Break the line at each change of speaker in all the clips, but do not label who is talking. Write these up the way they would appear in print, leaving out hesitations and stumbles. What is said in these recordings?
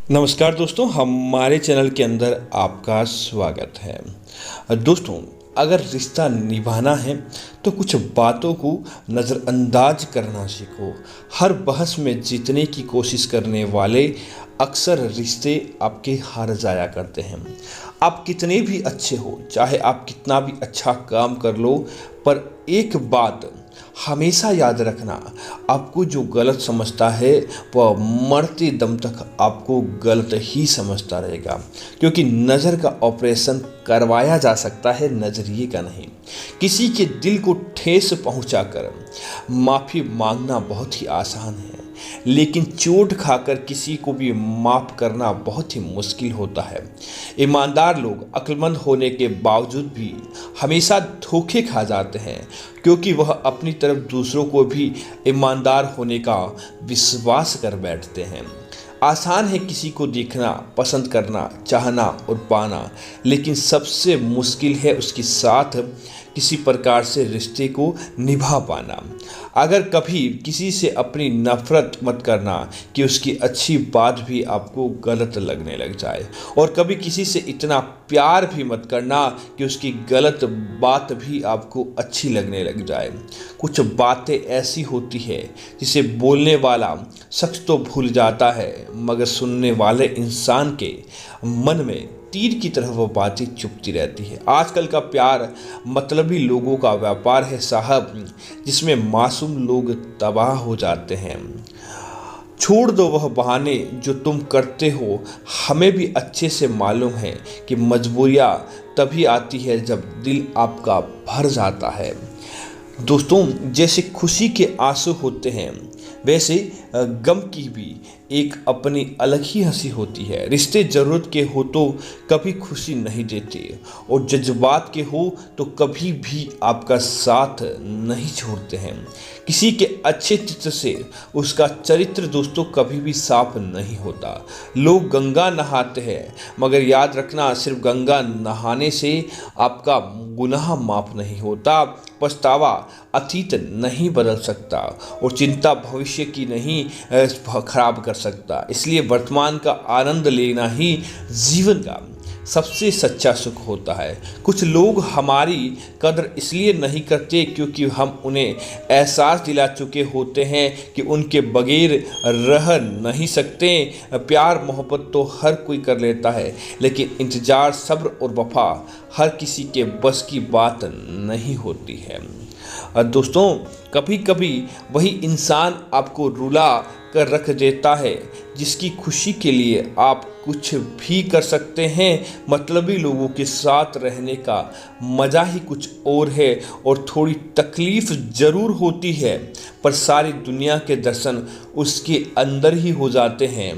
नमस्कार दोस्तों, हमारे चैनल के अंदर आपका स्वागत है। दोस्तों, अगर रिश्ता निभाना है तो कुछ बातों को नज़रअंदाज करना सीखो। हर बहस में जीतने की कोशिश करने वाले अक्सर रिश्ते आपके हार जाया करते हैं। आप कितने भी अच्छे हो, चाहे आप कितना भी अच्छा काम कर लो, पर एक बात हमेशा याद रखना, आपको जो गलत समझता है वह मरते दम तक आपको गलत ही समझता रहेगा। क्योंकि नज़र का ऑपरेशन करवाया जा सकता है, नज़रिए का नहीं। किसी के दिल को ठेस पहुंचाकर माफ़ी मांगना बहुत ही आसान है, लेकिन चोट खाकर किसी को भी माफ़ करना बहुत ही मुश्किल होता है। ईमानदार लोग अक्लमंद होने के बावजूद भी हमेशा धोखे खा जाते हैं, क्योंकि वह अपनी तरफ दूसरों को भी ईमानदार होने का विश्वास कर बैठते हैं। आसान है किसी को देखना, पसंद करना, चाहना और पाना, लेकिन सबसे मुश्किल है उसके साथ किसी प्रकार से रिश्ते को निभा पाना। अगर कभी किसी से अपनी नफ़रत मत करना कि उसकी अच्छी बात भी आपको गलत लगने लग जाए, और कभी किसी से इतना प्यार भी मत करना कि उसकी गलत बात भी आपको अच्छी लगने लग जाए। कुछ बातें ऐसी होती है जिसे बोलने वाला शख्स तो भूल जाता है, मगर सुनने वाले इंसान के मन में तीर की तरह वो बातें चुभती रहती है। आजकल का प्यार मतलबी लोगों का व्यापार है साहब, जिसमें मासूम लोग तबाह हो जाते हैं। छोड़ दो वह बहाने जो तुम करते हो। हमें भी अच्छे से मालूम है कि मजबूरियाँ तभी आती है जब दिल आपका भर जाता है। दोस्तों, जैसे खुशी के आंसू होते हैं, वैसे गम की भी एक अपनी अलग ही हंसी होती है। रिश्ते ज़रूरत के हो तो कभी खुशी नहीं देते, और जज्बात के हो तो कभी भी आपका साथ नहीं छोड़ते हैं। किसी के अच्छे चित्र से उसका चरित्र दोस्तों कभी भी साफ नहीं होता। लोग गंगा नहाते हैं, मगर याद रखना, सिर्फ गंगा नहाने से आपका गुनाह माफ़ नहीं होता। पछतावा अतीत नहीं बदल सकता, और चिंता भविष्य की नहीं खराब कर सकता। इसलिए वर्तमान का आनंद लेना ही जीवन का सबसे सच्चा सुख होता है। कुछ लोग हमारी कदर इसलिए नहीं करते क्योंकि हम उन्हें एहसास दिला चुके होते हैं कि उनके बगैर रह नहीं सकते। प्यार मोहब्बत तो हर कोई कर लेता है, लेकिन इंतज़ार, सब्र और वफा हर किसी के बस की बात नहीं होती है। दोस्तों, कभी कभी वही इंसान आपको रुला कर रख देता है जिसकी खुशी के लिए आप कुछ भी कर सकते हैं। मतलबी लोगों के साथ रहने का मज़ा ही कुछ और है, और थोड़ी तकलीफ़ ज़रूर होती है, पर सारी दुनिया के दर्शन उसके अंदर ही हो जाते हैं।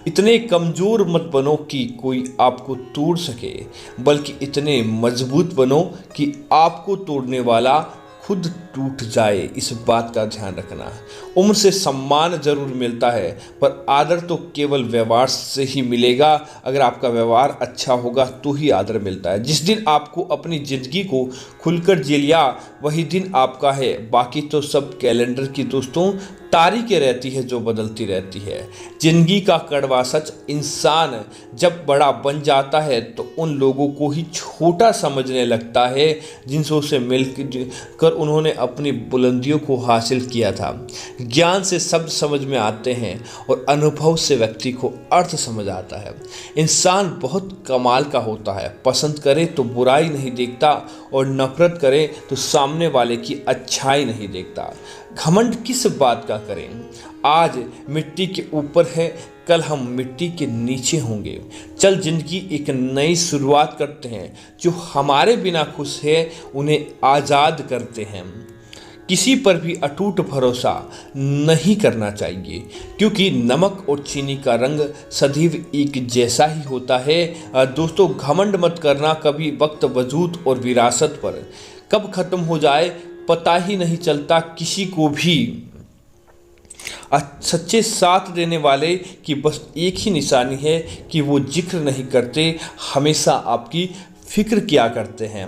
इतने कमज़ोर मत बनो कि कोई आपको तोड़ सके, बल्कि इतने मजबूत बनो कि आपको तोड़ने वाला खुद टूट जाए। इस बात का ध्यान रखना। उम्र से सम्मान जरूर मिलता है, पर आदर तो केवल व्यवहार से ही मिलेगा। अगर आपका व्यवहार अच्छा होगा तो ही आदर मिलता है। जिस दिन आपको अपनी ज़िंदगी को खुलकर जी लिया, वही दिन आपका है। बाकी तो सब कैलेंडर की दोस्तों तारीखें रहती है जो बदलती रहती है। जिंदगी का कड़वा सच, इंसान जब बड़ा बन जाता है तो उन लोगों को ही छोटा समझने लगता है जिनसे मिलकर उन्होंने अपनी बुलंदियों को हासिल किया था। ज्ञान से शब्द समझ में आते हैं, और अनुभव से व्यक्ति को अर्थ समझ आता है। इंसान बहुत कमाल का होता है, पसंद करे तो बुराई नहीं देखता, और नफरत करे तो सामने वाले की अच्छाई नहीं देखता। घमंड किस बात का करें? आज मिट्टी के ऊपर है, कल हम मिट्टी के नीचे होंगे। चल जिंदगी एक नई शुरुआत करते हैं। जो हमारे बिना खुश है उन्हें आज़ाद करते हैं। किसी पर भी अटूट भरोसा नहीं करना चाहिए, क्योंकि नमक और चीनी का रंग सदैव एक जैसा ही होता है। दोस्तों, घमंड मत करना। कभी वक्त, वजूद और विरासत पर कब ख़त्म हो जाए पता ही नहीं चलता किसी को भी। सच्चे साथ देने वाले की बस एक ही निशानी है कि वो जिक्र नहीं करते, हमेशा आपकी फिक्र किया करते हैं।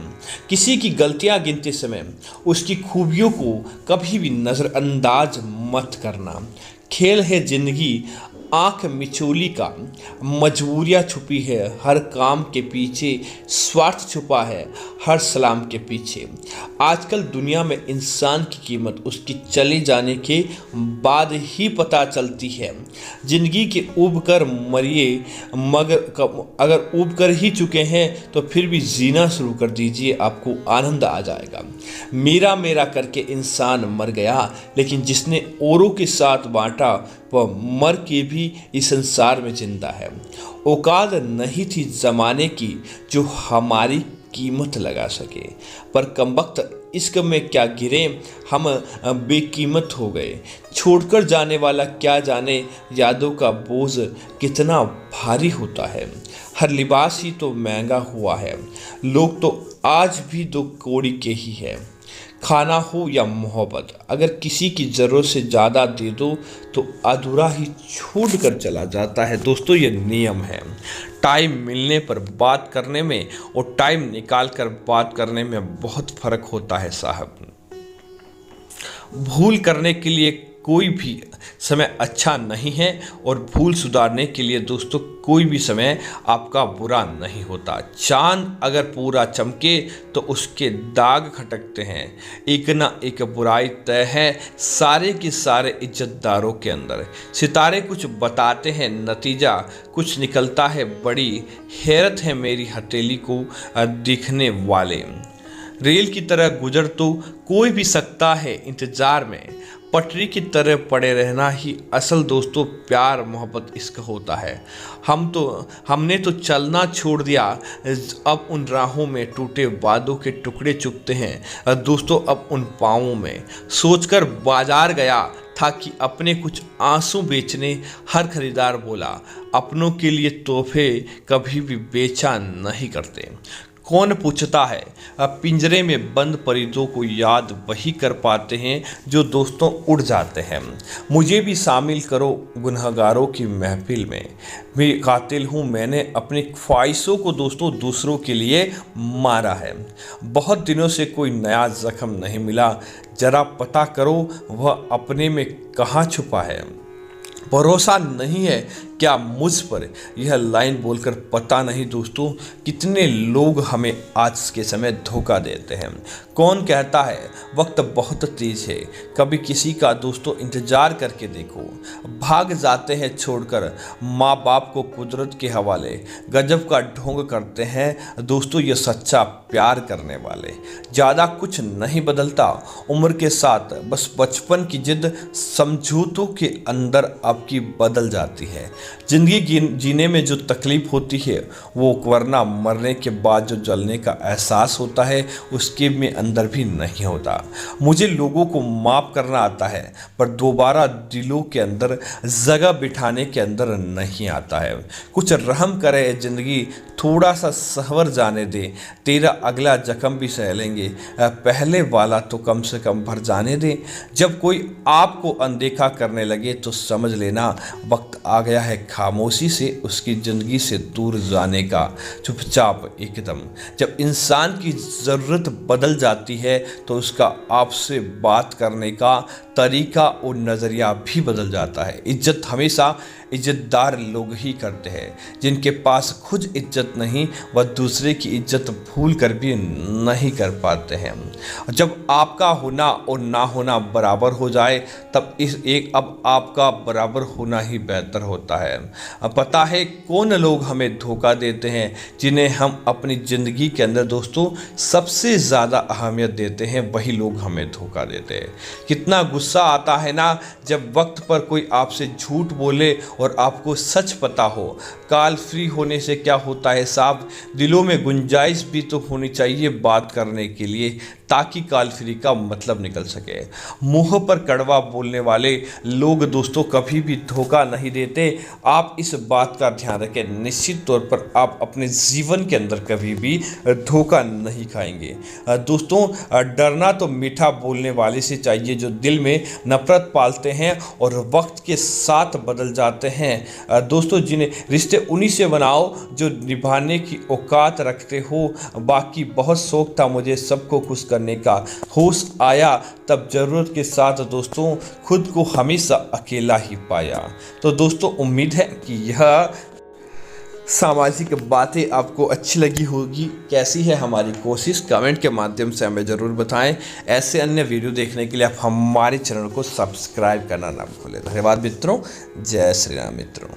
किसी की गलतियां गिनते समय उसकी खूबियों को कभी भी नज़रअंदाज मत करना। खेल है ज़िंदगी, आंख मिचोली का मजबूरियाँ छुपी है, हर काम के पीछे स्वार्थ छुपा है, हर सलाम के पीछे। आजकल दुनिया में इंसान की कीमत उसके चले जाने के बाद ही पता चलती है। जिंदगी के ऊब कर मरिए, मगर अगर ऊब कर ही चुके हैं तो फिर भी जीना शुरू कर दीजिए, आपको आनंद आ जाएगा। मेरा मेरा करके इंसान मर गया, लेकिन जिसने औरों के साथ बांटा वह मर के भी इस संसार में जिंदा है। औकात नहीं थी जमाने की जो हमारी कीमत लगा सके, पर कमबख्त इश्क में क्या गिरे हम बेकीमत हो गए। छोड़कर जाने वाला क्या जाने यादों का बोझ कितना भारी होता है। हर लिबास ही तो महंगा हुआ है, लोग तो आज भी दो कौड़ी के ही है। खाना हो या मोहब्बत, अगर किसी की ज़रूरत से ज़्यादा दे दो तो अधूरा ही छूट कर चला जाता है। दोस्तों, ये नियम है। टाइम मिलने पर बात करने में और टाइम निकाल कर बात करने में बहुत फ़र्क होता है साहब। भूल करने के लिए कोई भी समय अच्छा नहीं है और भूल सुधारने के लिए दोस्तों कोई भी समय आपका बुरा नहीं होता। चांद अगर पूरा चमके तो उसके दाग खटकते हैं। एक ना एक बुराई तय है सारे के सारे इज्जतदारों के अंदर। सितारे कुछ बताते हैं, नतीजा कुछ निकलता है। बड़ी हैरत है मेरी हथेली को देखने वाले। रेल की तरह गुजर तो कोई भी सकता है, इंतजार में पटरी की तरह पड़े रहना ही असल दोस्तों प्यार मोहब्बत इश्क होता है। हमने तो चलना छोड़ दिया, अब उन राहों में टूटे वादों के टुकड़े चुभते हैं दोस्तों अब उन पाँवों में। सोचकर बाजार गया था कि अपने कुछ आंसू बेचने, हर खरीदार बोला अपनों के लिए तोहफे कभी भी बेचा नहीं करते। कौन पूछता है, पिंजरे में बंद परिंदों को याद वही कर पाते हैं जो दोस्तों उड़ जाते हैं। मुझे भी शामिल करो गुनहगारों की महफिल में, मैं कातिल हूँ, मैंने अपनी ख्वाहिशों को दोस्तों दूसरों के लिए मारा है। बहुत दिनों से कोई नया जख्म नहीं मिला, जरा पता करो वह अपने में कहाँ छुपा है। भरोसा नहीं है क्या मुझ पर, यह लाइन बोलकर पता नहीं दोस्तों कितने लोग हमें आज के समय धोखा देते हैं। कौन कहता है वक्त बहुत तेज है, कभी किसी का दोस्तों इंतजार करके देखो। भाग जाते हैं छोड़कर माँ बाप को कुदरत के हवाले, गजब का ढोंग करते हैं दोस्तों ये सच्चा प्यार करने वाले। ज़्यादा कुछ नहीं बदलता उम्र के साथ, बस बचपन की जिद समझौतों के अंदर आपकी बदल जाती है। जिंदगी जीने में जो तकलीफ होती है वो वरना मरने के बाद जो जलने का एहसास होता है उसके में अंदर भी नहीं होता। मुझे लोगों को माफ़ करना आता है पर दोबारा दिलों के अंदर जगह बिठाने के अंदर नहीं आता है। कुछ रहम करे ज़िंदगी, थोड़ा सा सहवर जाने दे, तेरा अगला जख्म भी सह लेंगे, पहले वाला तो कम से कम भर जाने दे। जब कोई आपको अनदेखा करने लगे तो समझ लेना वक्त आ गया है खामोशी से उसकी ज़िंदगी से दूर जाने का, चुपचाप एकदम। जब इंसान की ज़रूरत बदल जाती है तो उसका आपसे बात करने का तरीका और नज़रिया भी बदल जाता है। इज्जत हमेशा इज्जतदार लोग ही करते हैं, जिनके पास खुद इज्जत नहीं वह दूसरे की इज्जत भूल कर भी नहीं कर पाते हैं। जब आपका होना और ना होना बराबर हो जाए तब अब आपका बराबर होना ही बेहतर होता है। पता है कौन लोग हमें धोखा देते हैं, जिन्हें हम अपनी ज़िंदगी के अंदर दोस्तों सबसे ज़्यादा अहमियत देते हैं, वही लोग हमें धोखा देते हैं। कितना गुस्सा आता है ना जब वक्त पर कोई आपसे झूठ बोले और आपको सच पता हो। काल फ्री होने से क्या होता है साहब, दिलों में गुंजाइश भी तो होनी चाहिए बात करने के लिए, ताकि काल फ्री का मतलब निकल सके। मुंह पर कड़वा बोलने वाले लोग दोस्तों कभी भी धोखा नहीं देते। आप इस बात का ध्यान रखें, निश्चित तौर पर आप अपने जीवन के अंदर कभी भी धोखा नहीं खाएंगे। दोस्तों डरना तो मीठा बोलने वाले से चाहिए जो दिल में में नफरत पालते हैं और वक्त के साथ बदल जाते हैं। दोस्तों, जिन्हें रिश्ते उन्हीं से बनाओ जो निभाने की औकात रखते हो। बाकी बहुत शौक था मुझे सबको खुश करने का, होश आया तब ज़रूरत के साथ दोस्तों खुद को हमेशा अकेला ही पाया। तो दोस्तों, उम्मीद है कि यह सामाजिक बातें आपको अच्छी लगी होगी। कैसी है हमारी कोशिश, कमेंट के माध्यम से हमें ज़रूर बताएं। ऐसे अन्य वीडियो देखने के लिए आप हमारे चैनल को सब्सक्राइब करना ना भूलें। धन्यवाद मित्रों। जय श्री राम मित्रों।